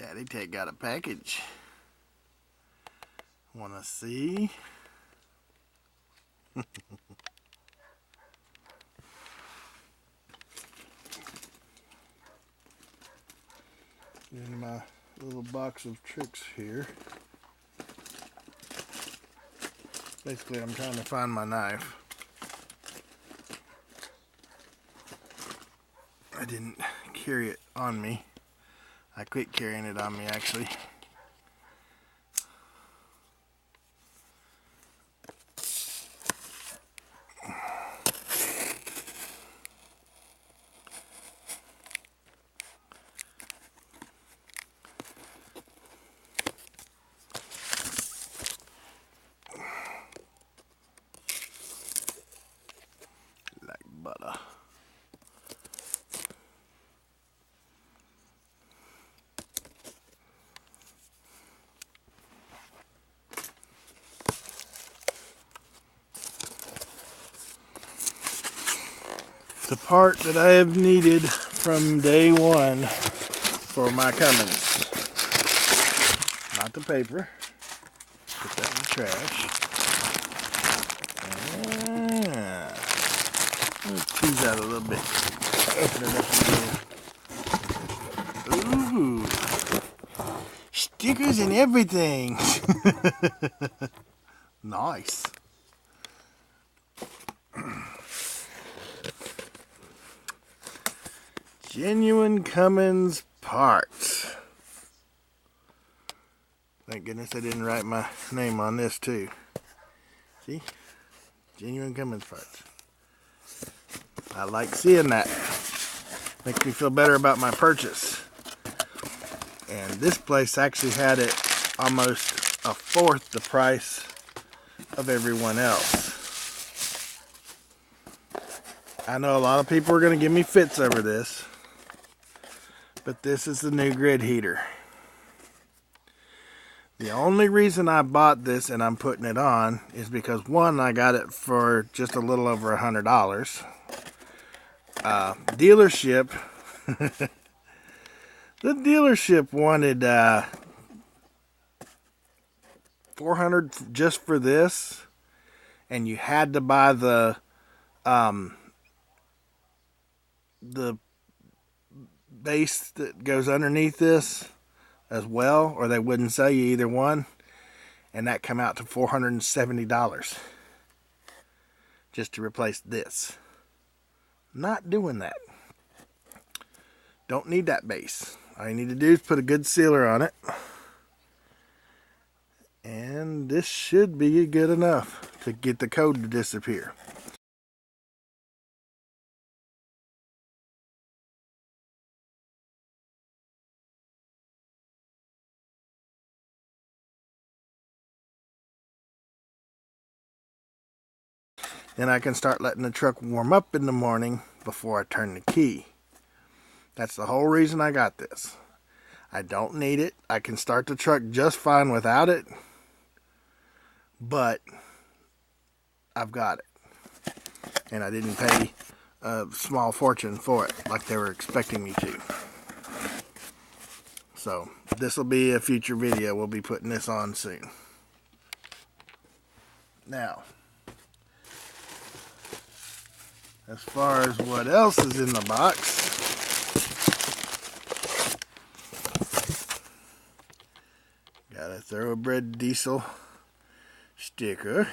Daddy Ted got a package. Wanna see? In my little box of tricks here. Basically, I'm trying to find my knife. I didn't carry it on me. I quit carrying it on me, actually. Like butter. The part that I have needed from day one for my Cummins. Not the paper. Put that in the trash. Let's tease out a little bit. Open it up again. Ooh. Stickers and everything. Nice. Genuine Cummins parts. Thank goodness I didn't write my name on this too. See? Genuine Cummins parts. I like seeing that. Makes me feel better about my purchase. And this place actually had it almost a fourth the price of everyone else. I know a lot of people are going to give me fits over this. But this is the new grid heater. The only reason I bought this and I'm putting it on is because, one, I got it for just a little over $100. Dealership, the dealership wanted $400 just for this, and you had to buy the base that goes underneath this as well, or they wouldn't sell you either one, and that come out to $470 just to replace this. Not doing that. Don't need that base. All you need to do is put a good sealer on it, and this should be good enough to get the code to disappear. Then I can start letting the truck warm up in the morning before I turn the key. That's the whole reason I got this. I don't need it. I can start the truck just fine without it. But I've got it. And I didn't pay a small fortune for it like they were expecting me to. So this will be a future video. We'll be putting this on soon. Now, as far as what else is in the box, got a Thorobred Diesel sticker.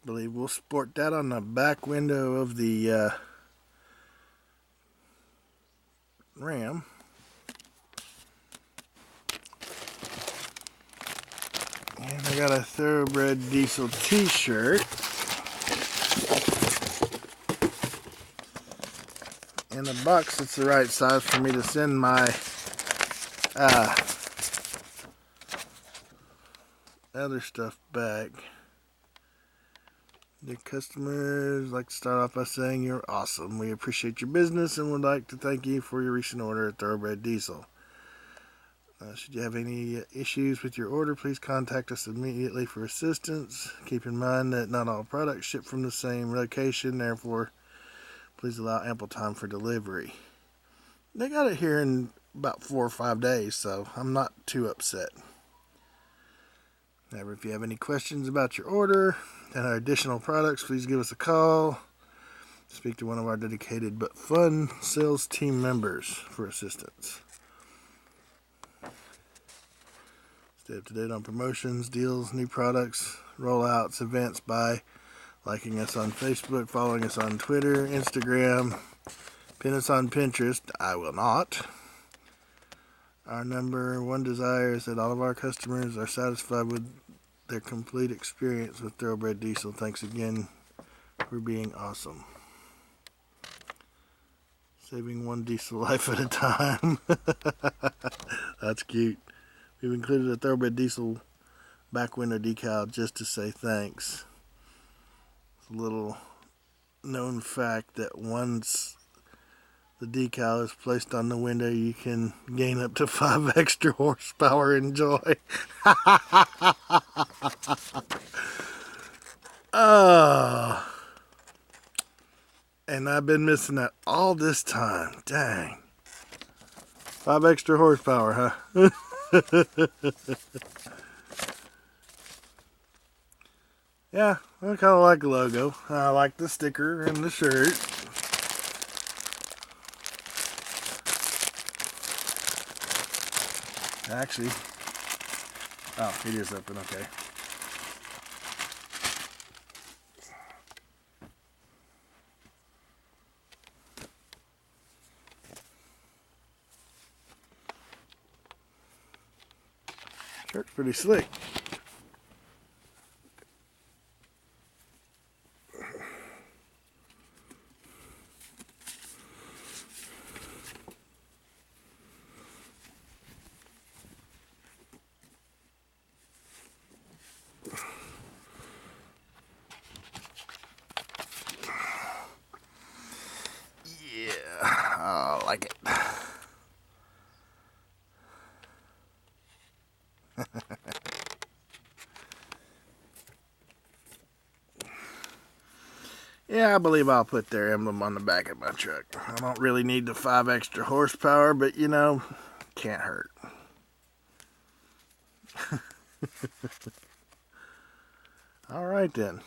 Believe we'll sport that on the back window of the Ram. And I got a Thorobred Diesel t-shirt. In a box that's the right size for me to send my other stuff back. The customers like to start off by saying you're awesome. We appreciate your business and would like to thank you for your recent order at Thorobred Diesel. Should you have any issues with your order, please contact us immediately for assistance. Keep in mind that not all products ship from the same location, therefore please allow ample time for delivery. They got it here in about 4 or 5 days, so I'm not too upset. Now, if you have any questions about your order and our additional products, please give us a call. Speak to one of our dedicated but fun sales team members for assistance. Stay up to date on promotions, deals, new products, rollouts, events by liking us on Facebook, following us on Twitter, Instagram, pin us on Pinterest. I will not. Our number one desire is that all of our customers are satisfied with their complete experience with Thorobred Diesel. Thanks again for being awesome. Saving one diesel life at a time. That's cute. We've included a Thorobred Diesel back window decal just to say thanks. It's a little known fact that once the decal is placed on the window, you can gain up to 5 extra horsepower and joy. Oh. And I've been missing that all this time. Dang. 5 extra horsepower, huh? Yeah, I kind of like the logo. I like the sticker and the shirt. Actually, oh, it is open, okay. Shirt's pretty slick. Yeah, I like it. Yeah, I believe I'll put their emblem on the back of my truck. I don't really need the 5 extra horsepower, but you know, can't hurt. All right then.